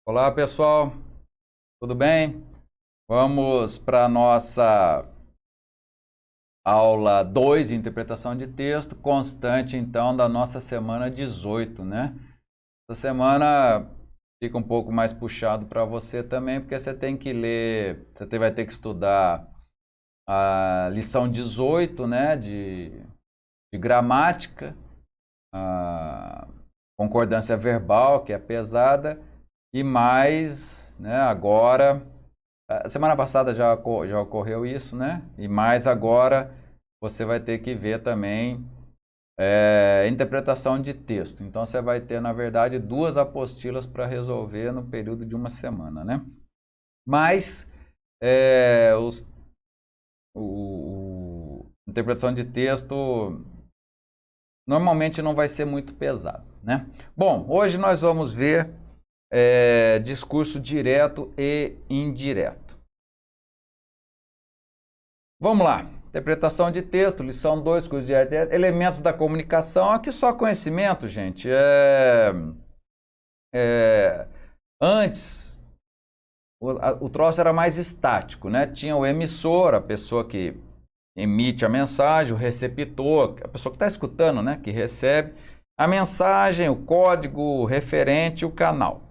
Olá, pessoal, tudo bem? Vamos para a nossa aula 2 de interpretação de texto, constante, então, da nossa semana 18, né? Essa semana fica um pouco mais puxado para você também, porque você tem que ler, vai ter que estudar a lição 18, né, de gramática, a concordância verbal, que é pesada, e mais, né, agora, a semana passada já ocorreu isso, né? E mais agora você vai ter que ver também interpretação de texto. Então você vai ter, na verdade, 2 apostilas para resolver no período de uma semana, né? Mas interpretação de texto normalmente não vai ser muito pesado, né? Bom, hoje nós vamos ver discurso direto e indireto. Vamos lá. Interpretação de texto, lição 2, curso de elementos da comunicação. Aqui só conhecimento, gente. Antes, o troço era mais estático, né? Tinha o emissor, a pessoa que emite a mensagem, o receptor, a pessoa que está escutando, né? Que recebe a mensagem, o código, o referente e o canal.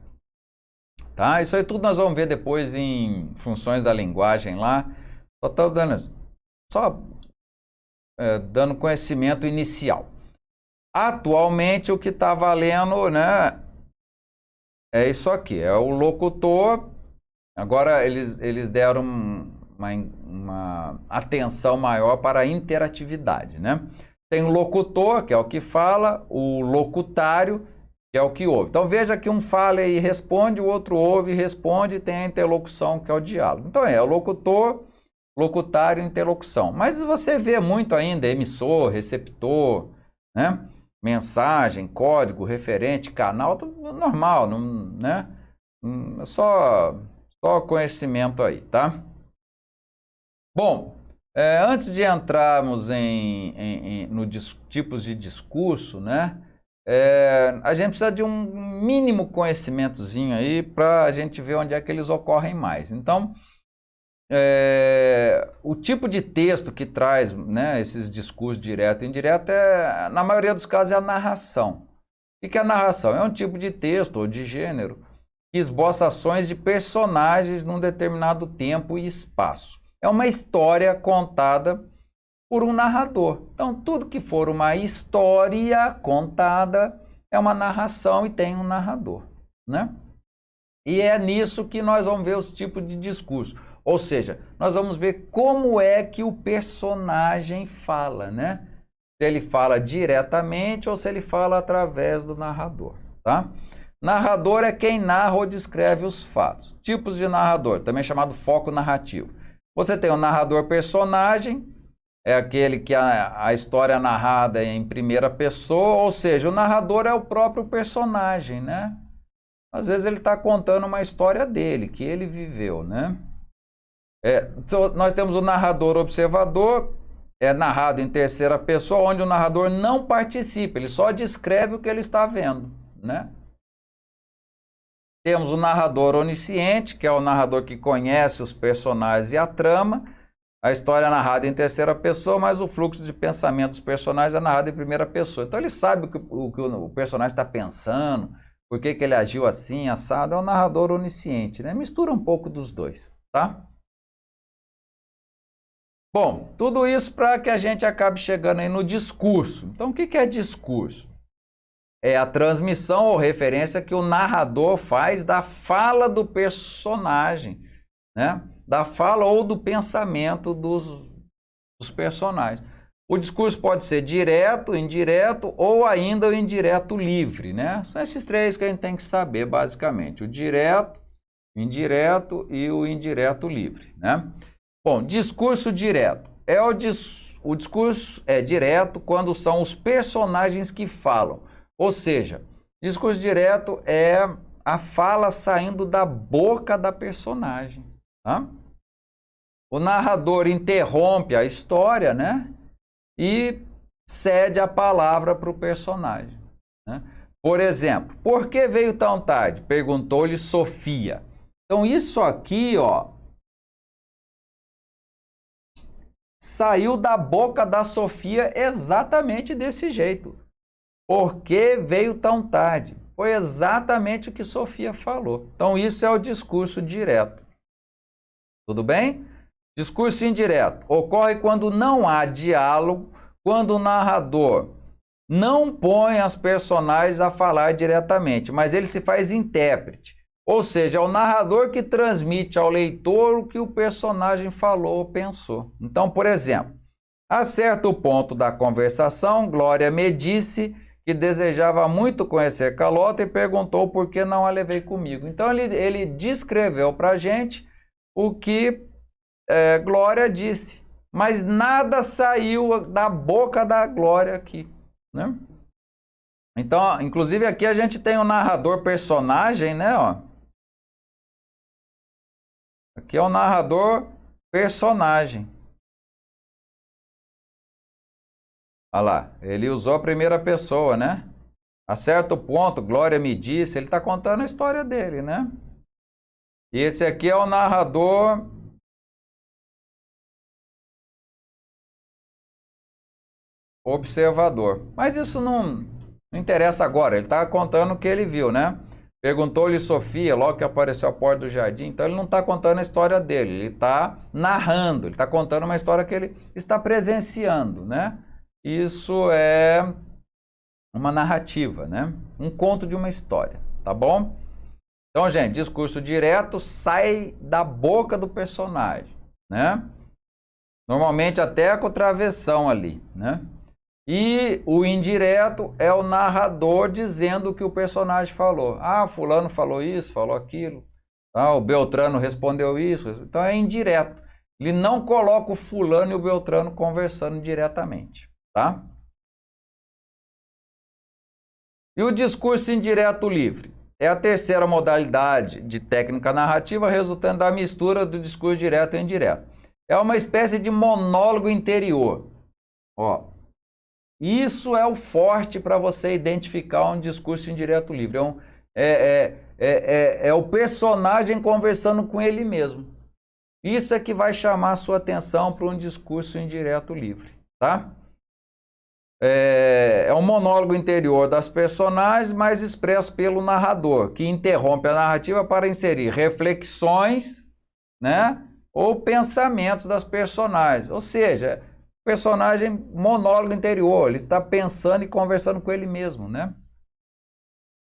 Tá? Isso aí tudo nós vamos ver depois em funções da linguagem lá. Só estou dando conhecimento inicial. Atualmente o que está valendo, né, é isso aqui, é o locutor. Agora eles deram uma atenção maior para a interatividade, né? Tem o locutor, que é o que fala, o locutário, que é o que ouve. Então veja que um fala e responde, o outro ouve e responde, e tem a interlocução, que é o diálogo. Então é o locutor, locutário e interlocução. Mas você vê muito ainda emissor, receptor, né? Mensagem, código, referente, canal, tudo normal, não, né? É só conhecimento aí, tá? Bom, antes de entrarmos nos tipos de discurso, né? A gente precisa de um mínimo conhecimentozinho aí para a gente ver onde é que eles ocorrem mais. Então, o tipo de texto que traz, né, esses discursos direto e indireto, na maioria dos casos, é a narração. O que é a narração? É um tipo de texto ou de gênero que esboça ações de personagens num determinado tempo e espaço. É uma história contada por um narrador. Então, tudo que for uma história contada é uma narração e tem um narrador, né? E é nisso que nós vamos ver os tipos de discurso. Ou seja, nós vamos ver como é que o personagem fala, né? Se ele fala diretamente ou se ele fala através do narrador, tá? Narrador é quem narra ou descreve os fatos. Tipos de narrador, também chamado foco narrativo. Você tem o narrador personagem, é aquele que a história é narrada em primeira pessoa, ou seja, o narrador é o próprio personagem, né? Às vezes ele está contando uma história dele, que ele viveu, né? Então, nós temos o narrador observador, é narrado em terceira pessoa, onde o narrador não participa, ele só descreve o que ele está vendo, né? Temos o narrador onisciente, que é o narrador que conhece os personagens e a trama. A história é narrada em terceira pessoa, mas o fluxo de pensamento dos personagens é narrado em primeira pessoa. Então ele sabe o que o personagem está pensando, por que ele agiu assim, assado. É o narrador onisciente, né? Mistura um pouco dos dois, tá? Bom, tudo isso para que a gente acabe chegando aí no discurso. Então o que é discurso? É a transmissão ou referência que o narrador faz da fala do personagem, né? Da fala ou do pensamento dos personagens. O discurso pode ser direto, indireto ou ainda o indireto livre, né? São esses 3 que a gente tem que saber, basicamente. O direto, indireto e o indireto livre, né? Bom, discurso direto. O discurso é direto quando são os personagens que falam. Ou seja, discurso direto é a fala saindo da boca da personagem, tá? O narrador interrompe a história, né? E cede a palavra para o personagem, né? Por exemplo, por que veio tão tarde? Perguntou-lhe Sofia. Então, isso aqui, ó, saiu da boca da Sofia exatamente desse jeito. Por que veio tão tarde? Foi exatamente o que Sofia falou. Então, isso é o discurso direto. Tudo bem? Discurso indireto ocorre quando não há diálogo, quando o narrador não põe as personagens a falar diretamente, mas ele se faz intérprete. Ou seja, é o narrador que transmite ao leitor o que o personagem falou ou pensou. Então, por exemplo, a certo ponto da conversação, Glória me disse que desejava muito conhecer Carlota e perguntou por que não a levei comigo. Então, ele descreveu para a gente o que Glória disse, mas nada saiu da boca da Glória aqui, né? Então, inclusive aqui a gente tem um narrador personagem, né? Ó. Aqui é o narrador personagem. Olha lá, ele usou a primeira pessoa, né? A certo ponto, Glória me disse, ele está contando a história dele, né? E esse aqui é o narrador observador. Mas isso não interessa agora, ele está contando o que ele viu, né? Perguntou-lhe Sofia, logo que apareceu a porta do jardim. Então ele não está contando a história dele, ele está narrando, ele está contando uma história que ele está presenciando, né? Isso é uma narrativa, né? Um conto de uma história, tá bom? Então, gente, discurso direto sai da boca do personagem, né? Normalmente até com travessão ali, né? E o indireto é o narrador dizendo o que o personagem falou. Ah, fulano falou isso, falou aquilo. Ah, o Beltrano respondeu isso. Então é indireto. Ele não coloca o fulano e o Beltrano conversando diretamente, tá? E o discurso indireto livre? É a terceira modalidade de técnica narrativa resultante da mistura do discurso direto e indireto. É uma espécie de monólogo interior. Ó. Isso é o forte para você identificar um discurso indireto livre. É o personagem conversando com ele mesmo. Isso é que vai chamar a sua atenção para um discurso indireto livre, tá? É um monólogo interior das personagens, mas expresso pelo narrador, que interrompe a narrativa para inserir reflexões, né, ou pensamentos das personagens. Ou seja, personagem monólogo interior, ele está pensando e conversando com ele mesmo, né?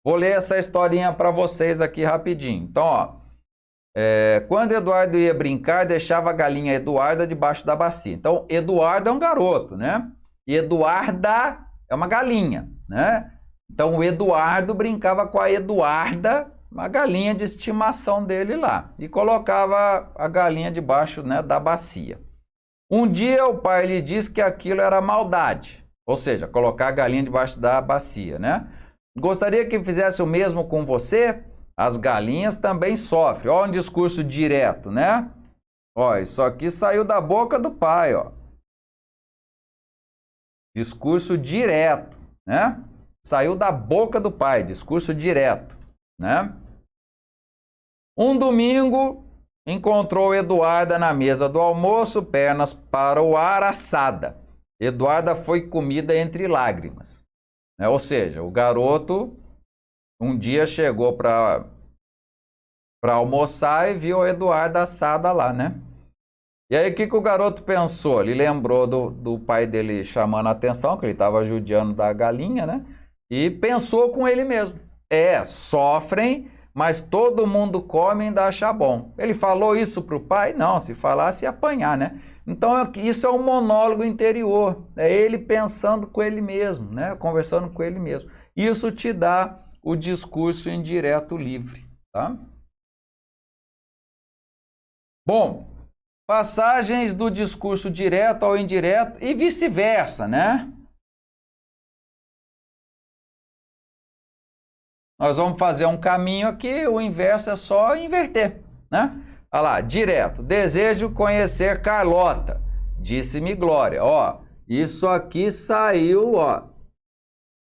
Vou ler essa historinha para vocês aqui rapidinho. Então, ó, quando Eduardo ia brincar, deixava a galinha Eduarda debaixo da bacia. Então, Eduardo é um garoto, né? E Eduarda é uma galinha, né? Então, o Eduardo brincava com a Eduarda, uma galinha de estimação dele lá, e colocava a galinha debaixo, né, da bacia. Um dia o pai lhe disse que aquilo era maldade, ou seja, colocar a galinha debaixo da bacia, né? Gostaria que fizesse o mesmo com você? As galinhas também sofrem. Ó, um discurso direto, né? Ó, isso aqui saiu da boca do pai, ó. Discurso direto, né? Saiu da boca do pai, discurso direto, né? Um domingo encontrou Eduarda na mesa do almoço, pernas para o ar, assada. Eduarda foi comida entre lágrimas. Ou seja, o garoto um dia chegou para almoçar e viu a Eduarda assada lá, né? E aí o que o garoto pensou? Ele lembrou do pai dele chamando a atenção, que ele estava judiando da galinha, né? E pensou com ele mesmo. Sofrem, mas todo mundo come e ainda acha bom. Ele falou isso para o pai? Não, se falasse ia apanhar, né? Então isso é um monólogo interior, é ele pensando com ele mesmo, né? Conversando com ele mesmo. Isso te dá o discurso indireto livre, tá? Bom, passagens do discurso direto ao indireto e vice-versa, né? Nós vamos fazer um caminho aqui, o inverso é só inverter, né? Olha lá, direto. Desejo conhecer Carlota, disse-me Glória. Ó, isso aqui saiu, ó,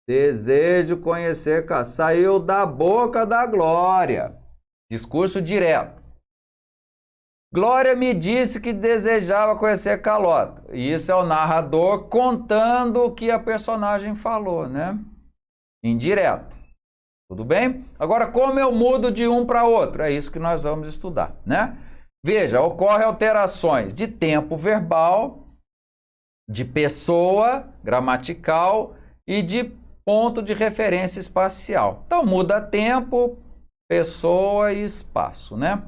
Desejo conhecer, saiu da boca da Glória. Discurso direto. Glória me disse que desejava conhecer Carlota. Isso é o narrador contando o que a personagem falou, né? Indireto. Tudo bem? Agora, como eu mudo de um para outro? É isso que nós vamos estudar, né? Veja, ocorrem alterações de tempo verbal, de pessoa gramatical e de ponto de referência espacial. Então, muda tempo, pessoa e espaço, né?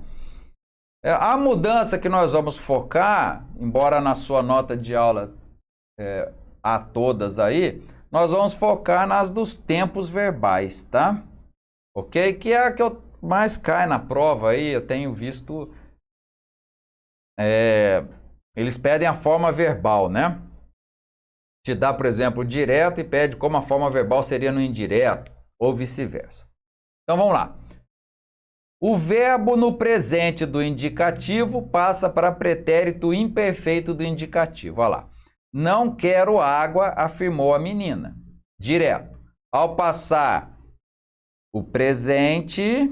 A mudança que nós vamos focar, embora na sua nota de aula há todas aí, nós vamos focar nas dos tempos verbais, tá? Ok? Que é a que mais cai na prova aí, eu tenho visto... eles pedem a forma verbal, né? Te dá, por exemplo, direto e pede como a forma verbal seria no indireto, ou vice-versa. Então, vamos lá. O verbo no presente do indicativo passa para pretérito imperfeito do indicativo. Olha lá. Não quero água, afirmou a menina. Direto. Ao passar o presente,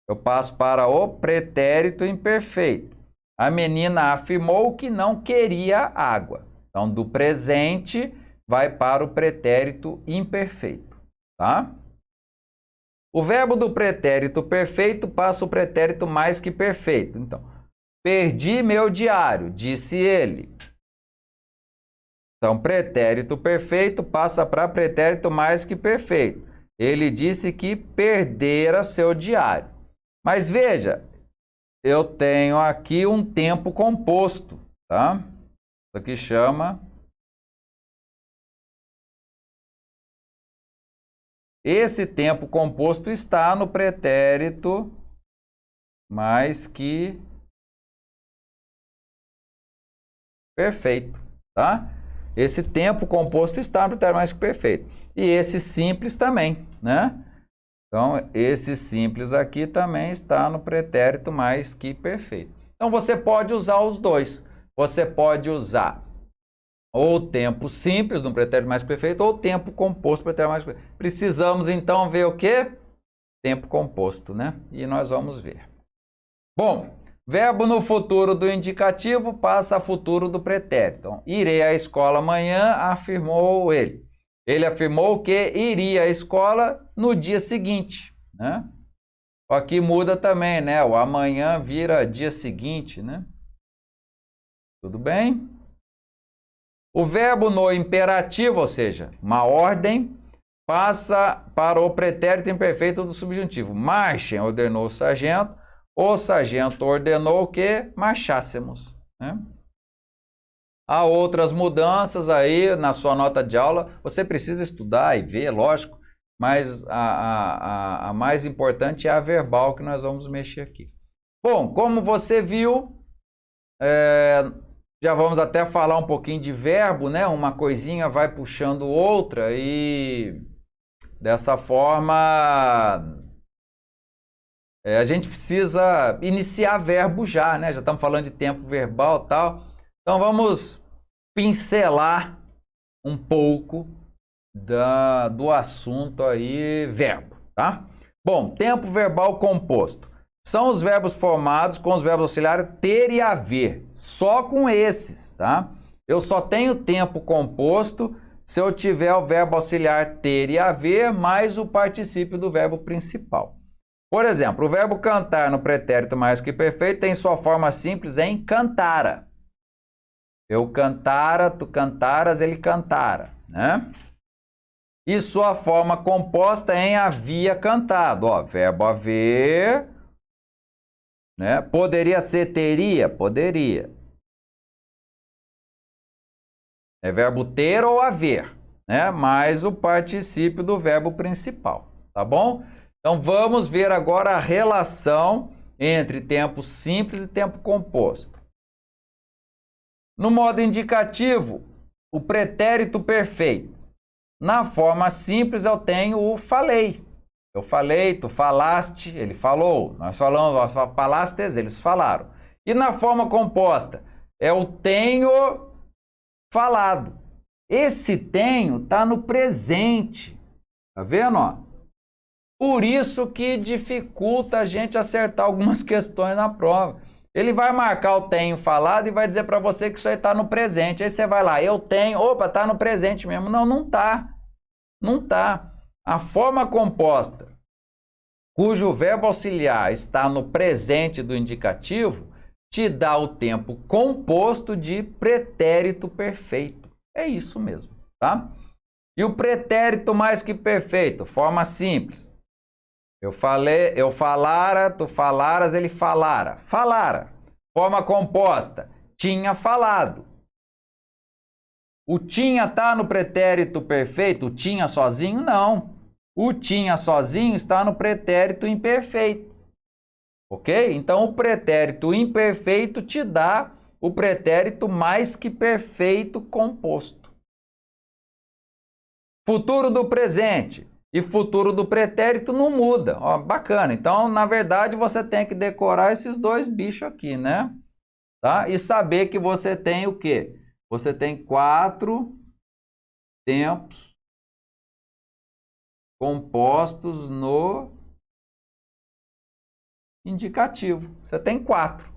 eu passo para o pretérito imperfeito. A menina afirmou que não queria água. Então, do presente vai para o pretérito imperfeito, tá? O verbo do pretérito perfeito passa o pretérito mais que perfeito. Então, perdi meu diário, disse ele. Então, pretérito perfeito passa para pretérito mais que perfeito. Ele disse que perdera seu diário. Mas veja, eu tenho aqui um tempo composto, tá? Isso aqui chama... Esse tempo composto está no pretérito mais que perfeito, tá? Esse tempo composto está no pretérito mais que perfeito. E esse simples também, né? Então, esse simples aqui também está no pretérito mais que perfeito. Então, você pode usar os dois. Você pode usar ou tempo simples no pretérito mais que perfeito, ou tempo composto no pretérito mais que perfeito. Precisamos, então, ver o quê? Tempo composto, né? E nós vamos ver. Bom, verbo no futuro do indicativo passa a futuro do pretérito. Então, irei à escola amanhã, afirmou ele. Ele afirmou que iria à escola no dia seguinte, né? Aqui muda também, né? O amanhã vira dia seguinte, né? Tudo bem? O verbo no imperativo, ou seja, uma ordem, passa para o pretérito imperfeito do subjuntivo. Marchem, ordenou o sargento ordenou que marchássemos, né? Há outras mudanças aí na sua nota de aula, você precisa estudar e ver, lógico, mas a mais importante é a verbal que nós vamos mexer aqui. Bom, como você viu, já vamos até falar um pouquinho de verbo, né? Uma coisinha vai puxando outra e dessa forma a gente precisa iniciar verbo já, né? Já estamos falando de tempo verbal e tal. Então vamos pincelar um pouco do assunto aí, verbo, tá? Bom, tempo verbal composto. São os verbos formados com os verbos auxiliares ter e haver. Só com esses, tá? Eu só tenho tempo composto se eu tiver o verbo auxiliar ter e haver mais o particípio do verbo principal. Por exemplo, o verbo cantar no pretérito mais que perfeito tem sua forma simples em cantara. Eu cantara, tu cantaras, ele cantara, né? E sua forma composta em havia cantado. Ó, verbo haver, né? Poderia ser teria? Poderia. É verbo ter ou haver, né? Mais o particípio do verbo principal, tá bom? Então vamos ver agora a relação entre tempo simples e tempo composto. No modo indicativo, o pretérito perfeito. Na forma simples eu tenho o falei. Eu falei, tu falaste, ele falou. Nós falamos, falastes, eles falaram. E na forma composta, eu tenho falado. Esse tenho está no presente. Tá vendo, ó? Por isso que dificulta a gente acertar algumas questões na prova. Ele vai marcar o tenho falado e vai dizer para você que isso aí está no presente. Aí você vai lá, eu tenho, opa, está no presente mesmo. Não, não está. Não está. A forma composta, cujo verbo auxiliar está no presente do indicativo, te dá o tempo composto de pretérito perfeito. É isso mesmo, tá? E o pretérito mais que perfeito, forma simples. Eu falei, eu falara, tu falaras, ele falara. Falara. Forma composta. Tinha falado. O tinha tá no pretérito perfeito? O tinha sozinho? Não. O tinha sozinho está no pretérito imperfeito. Ok? Então, o pretérito imperfeito te dá o pretérito mais que perfeito composto. Futuro do presente e futuro do pretérito não muda. Ó, bacana. Então, na verdade, você tem que decorar esses dois bichos aqui, né? Tá? E saber que você tem o quê? Você tem 4 tempos compostos no indicativo. Você tem 4.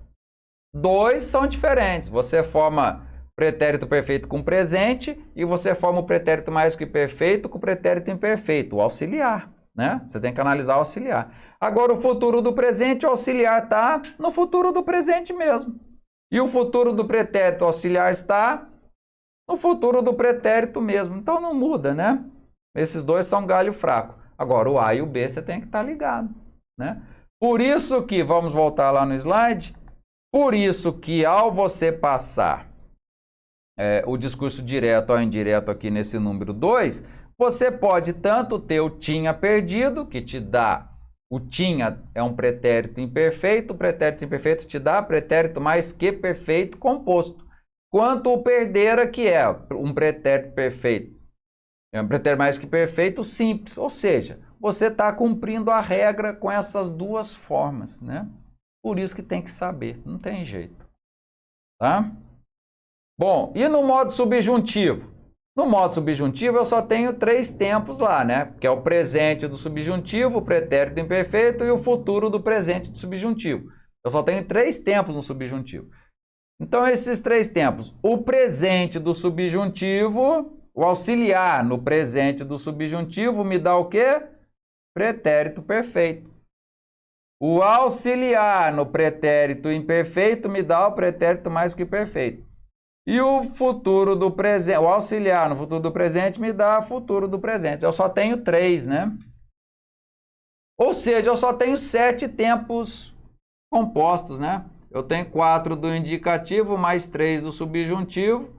2 são diferentes. Você forma pretérito perfeito com presente e você forma o pretérito mais que perfeito com o pretérito imperfeito, o auxiliar, né? Você tem que analisar o auxiliar. Agora, o futuro do presente, o auxiliar está no futuro do presente mesmo. E o futuro do pretérito auxiliar está no futuro do pretérito mesmo. Então, não muda, né? Esses dois são galho fraco. Agora, o A e o B você tem que estar ligado, né? Por isso que, vamos voltar lá no slide, por isso que ao você passar o discurso direto ou indireto aqui nesse número 2, você pode tanto ter o tinha perdido, que te dá, o tinha é um pretérito imperfeito, o pretérito imperfeito te dá pretérito mais que perfeito composto, quanto o perdera, que é um pretérito perfeito, é um pretérito mais que perfeito simples, ou seja, você está cumprindo a regra com essas duas formas, né? Por isso que tem que saber, não tem jeito, tá? Bom, e no modo subjuntivo? No modo subjuntivo eu só tenho 3 tempos lá, né? Que é o presente do subjuntivo, o pretérito imperfeito e o futuro do presente do subjuntivo. Eu só tenho 3 tempos no subjuntivo. Então, esses 3 tempos, o presente do subjuntivo, o auxiliar no presente do subjuntivo me dá o quê? Pretérito perfeito. O auxiliar no pretérito imperfeito me dá o pretérito mais que perfeito. E o futuro do presente, o auxiliar no futuro do presente me dá futuro do presente. Eu só tenho 3, né? Ou seja, eu só tenho 7 tempos compostos, né? Eu tenho 4 do indicativo mais 3 do subjuntivo.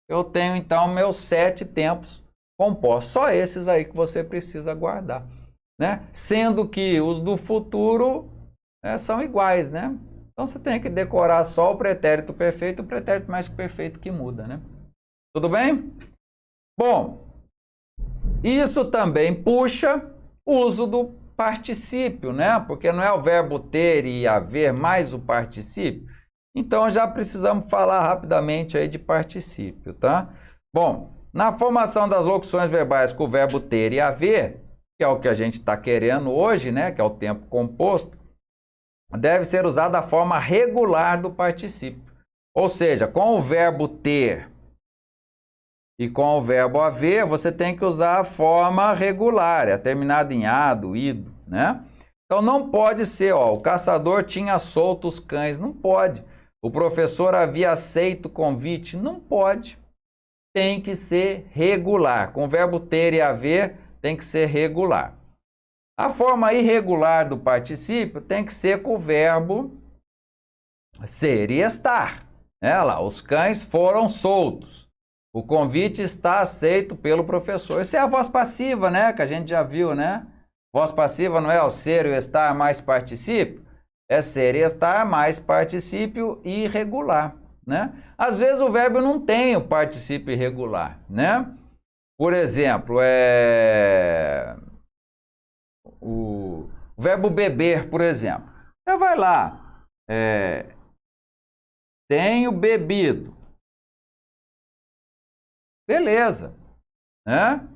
Eu tenho, então, meus 7 tempos compostos. Só esses aí que você precisa guardar, né? Sendo que os do futuro são iguais, né? Então, você tem que decorar só o pretérito perfeito e o pretérito mais que perfeito que muda, né? Tudo bem? Bom, isso também puxa o uso do particípio, né? Porque não é o verbo ter e haver mais o particípio. Então, já precisamos falar rapidamente aí de particípio, tá? Bom, na formação das locuções verbais com o verbo ter e haver, que é o que a gente está querendo hoje, né? Que é o tempo composto, deve ser usada a forma regular do particípio. Ou seja, com o verbo ter e com o verbo haver, você tem que usar a forma regular, é terminada em ado, ido, né? Então não pode ser, ó, o caçador tinha solto os cães, não pode. O professor havia aceito o convite, não pode. Tem que ser regular. Com o verbo ter e haver, tem que ser regular. A forma irregular do particípio tem que ser com o verbo ser e estar. Lá, os cães foram soltos. O convite está aceito pelo professor. Isso é a voz passiva, né? Que a gente já viu, né? Voz passiva não é o ser e o estar mais particípio? É ser e estar mais particípio irregular, né? Às vezes o verbo não tem o particípio irregular, né? Por exemplo, o verbo beber, por exemplo. Você vai lá, tenho bebido. Beleza, né?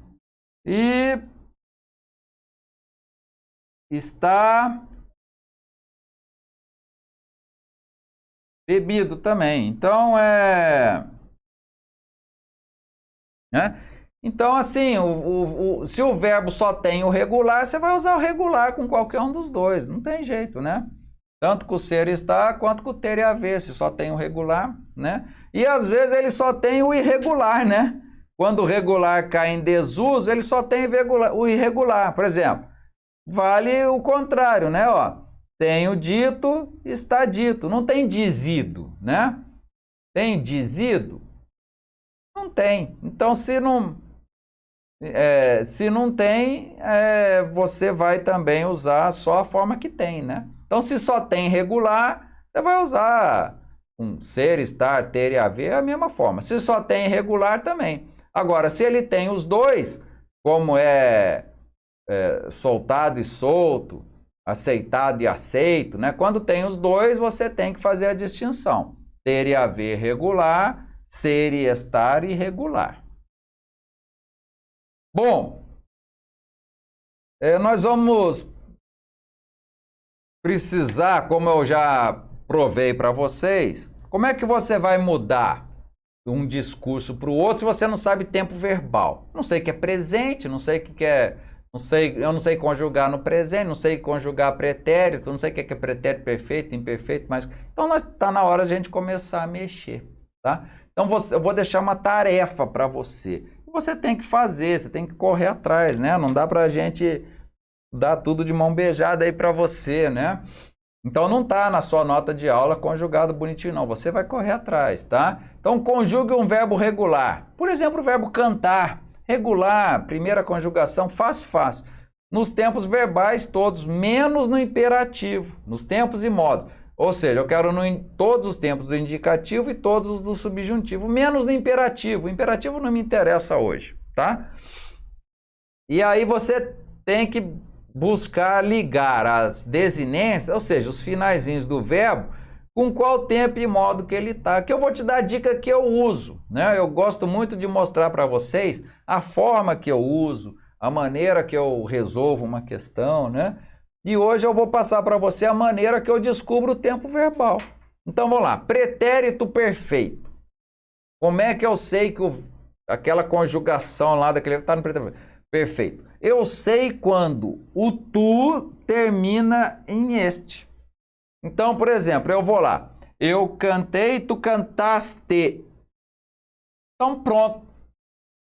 E está bebido também. Então, né? Então, assim, se o verbo só tem o regular, você vai usar o regular com qualquer um dos dois. Não tem jeito, né? Tanto com o ser e estar, quanto com o ter e haver, se só tem o regular, né? E às vezes ele só tem o irregular, né? Quando o regular cai em desuso, ele só tem o irregular. Por exemplo, vale o contrário, né? Ó, tenho dito, está dito. Não tem dizido, né? Tem dizido? Não tem. Então, se não tem, você vai também usar só a forma que tem, né? Então, se só tem regular, você vai usar um ser, estar, ter e haver, a mesma forma. Se só tem irregular, também. Agora, se ele tem os dois, como soltado e solto, aceitado e aceito, né? Quando tem os dois, você tem que fazer a distinção. Ter e haver regular, ser e estar irregular. Bom, nós vamos precisar, como eu já provei para vocês, como é que você vai mudar um discurso para o outro se você não sabe tempo verbal? Não sei o que é presente, não sei o que é... eu não sei conjugar no presente, não sei conjugar pretérito, não sei o que é pretérito perfeito, imperfeito, mas... Então, está na hora de a gente começar a mexer, tá? Então, eu vou deixar uma tarefa para você. Você tem que fazer, você tem que correr atrás, né? Não dá pra gente dar tudo de mão beijada aí para você, né? Então não tá na sua nota de aula conjugado bonitinho, não. Você vai correr atrás, tá? Então conjugue um verbo regular. Por exemplo, o verbo cantar. Regular, primeira conjugação, fácil. Nos tempos verbais todos, menos no imperativo, nos tempos e modos. Ou seja, eu quero todos os tempos do indicativo e todos os do subjuntivo, menos no imperativo. O imperativo não me interessa hoje, tá? E aí você tem que buscar ligar as desinências, ou seja, os finaizinhos do verbo, com qual tempo e modo que ele está. Que eu vou te dar a dica que eu uso, né? Eu gosto muito de mostrar para vocês a forma que eu uso, a maneira que eu resolvo uma questão, né? E hoje eu vou passar para você a maneira que eu descubro o tempo verbal. Então vamos lá, pretérito perfeito. Como é que eu sei que aquela conjugação lá daquele está no pretérito perfeito? Eu sei quando o tu termina em este. Então, por exemplo, eu vou lá. Eu cantei, tu cantaste. Então pronto.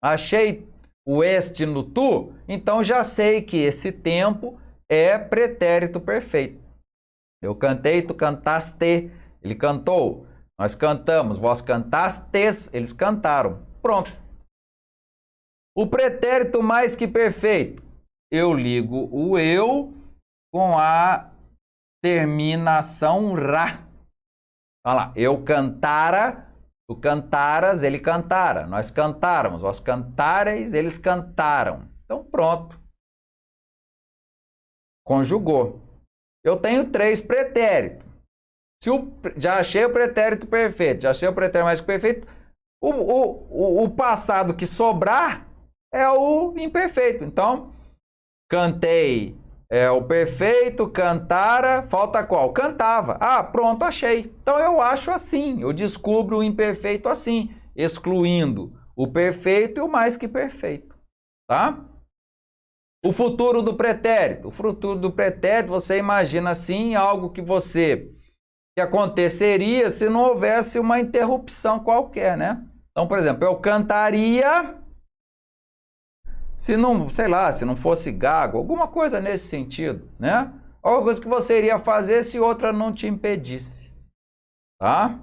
Achei o este no tu, então já sei que esse tempo é pretérito perfeito. Eu cantei, tu cantaste, ele cantou, nós cantamos, vós cantastes, eles cantaram. Pronto. O pretérito mais que perfeito, eu ligo o eu com a terminação ra. Olha lá, eu cantara, tu cantaras, ele cantara, nós cantáramos, vós cantareis, eles cantaram. Então pronto. Conjugou. Eu tenho 3 pretéritos. Já achei o pretérito perfeito, já achei o pretérito mais que perfeito. O passado que sobrar é o imperfeito. Então, cantei é o perfeito, cantara, falta qual? Cantava. Ah, pronto, achei. Então eu acho assim, eu descubro o imperfeito assim, excluindo o perfeito e o mais que perfeito. Tá? O futuro do pretérito. O futuro do pretérito, você imagina assim, algo que aconteceria se não houvesse uma interrupção qualquer, né? Então, por exemplo, eu cantaria se não, sei lá, se não fosse gago, alguma coisa nesse sentido, né? Alguma coisa que você iria fazer se outra não te impedisse, tá?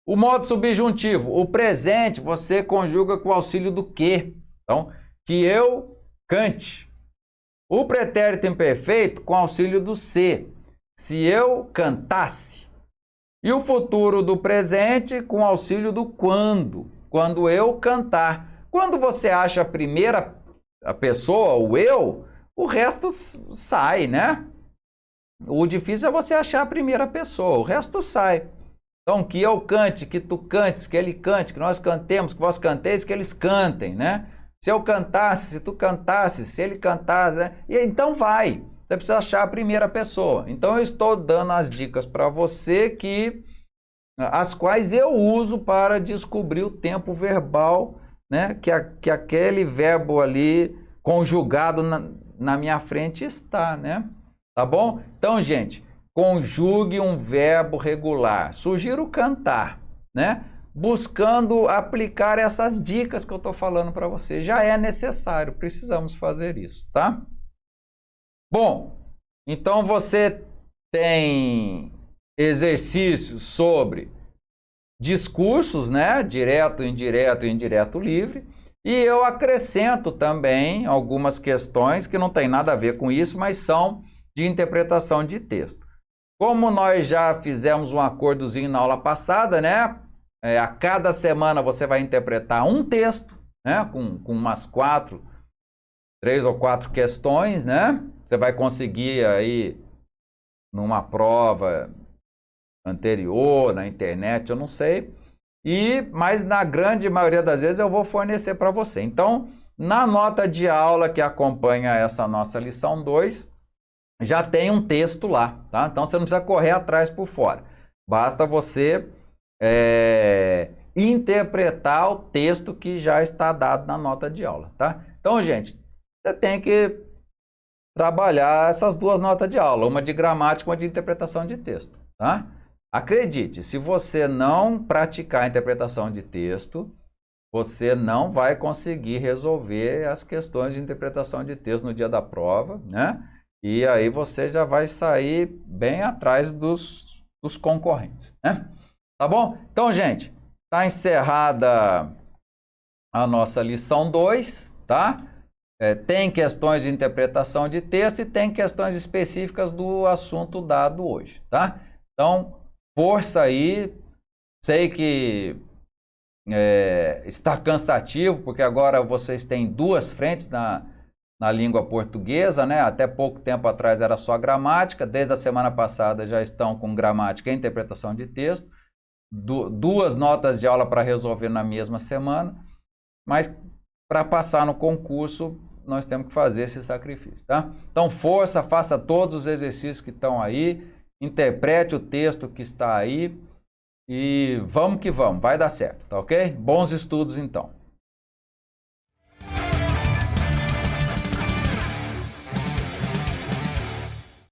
O modo subjuntivo, o presente, você conjuga com o auxílio do que. Então, que eu cante. O pretérito imperfeito com auxílio do se eu cantasse. E o futuro do presente com auxílio do quando eu cantar. Quando você acha a pessoa, o eu, o resto sai, né? O difícil é você achar a primeira pessoa, o resto sai. Então, que eu cante, que tu cantes, que ele cante, que nós cantemos, que vós canteis, que eles cantem, né? Se eu cantasse, se tu cantasse, se ele cantasse, né? E então vai. Você precisa achar a primeira pessoa. Então eu estou dando as dicas para você as quais eu uso para descobrir o tempo verbal, né? Que aquele verbo ali conjugado na minha frente está, né? Tá bom? Então, gente, conjugue um verbo regular. Sugiro cantar, né? Buscando aplicar essas dicas que eu estou falando para você. Já é necessário, precisamos fazer isso, tá? Bom, então você tem exercícios sobre discursos, né? Direto, indireto, livre. E eu acrescento também algumas questões que não tem nada a ver com isso, mas são de interpretação de texto. Como nós já fizemos um acordozinho na aula passada, né? A cada semana você vai interpretar um texto, né? Com umas 3 ou 4 questões, né? Você vai conseguir aí numa prova anterior, na internet, eu não sei. Mas na grande maioria das vezes eu vou fornecer para você. Então, na nota de aula que acompanha essa nossa lição 2, já tem um texto lá, tá? Então você não precisa correr atrás por fora. Basta você interpretar o texto que já está dado na nota de aula, tá? Então, gente, você tem que trabalhar essas duas notas de aula, uma de gramática e uma de interpretação de texto, tá? Acredite, se você não praticar a interpretação de texto, você não vai conseguir resolver as questões de interpretação de texto no dia da prova, né? E aí você já vai sair bem atrás dos concorrentes, né? Tá bom? Então, gente, está encerrada a nossa lição 2, tá? Tem questões de interpretação de texto e tem questões específicas do assunto dado hoje, tá? Então, força aí. Sei que está cansativo, porque agora vocês têm 2 frentes na língua portuguesa, né? Até pouco tempo atrás era só gramática, desde a semana passada já estão com gramática e interpretação de texto. 2 notas de aula para resolver na mesma semana, mas para passar no concurso nós temos que fazer esse sacrifício, tá? Então força, faça todos os exercícios que estão aí, interprete o texto que está aí e vamos que vamos, vai dar certo, tá ok? Bons estudos então.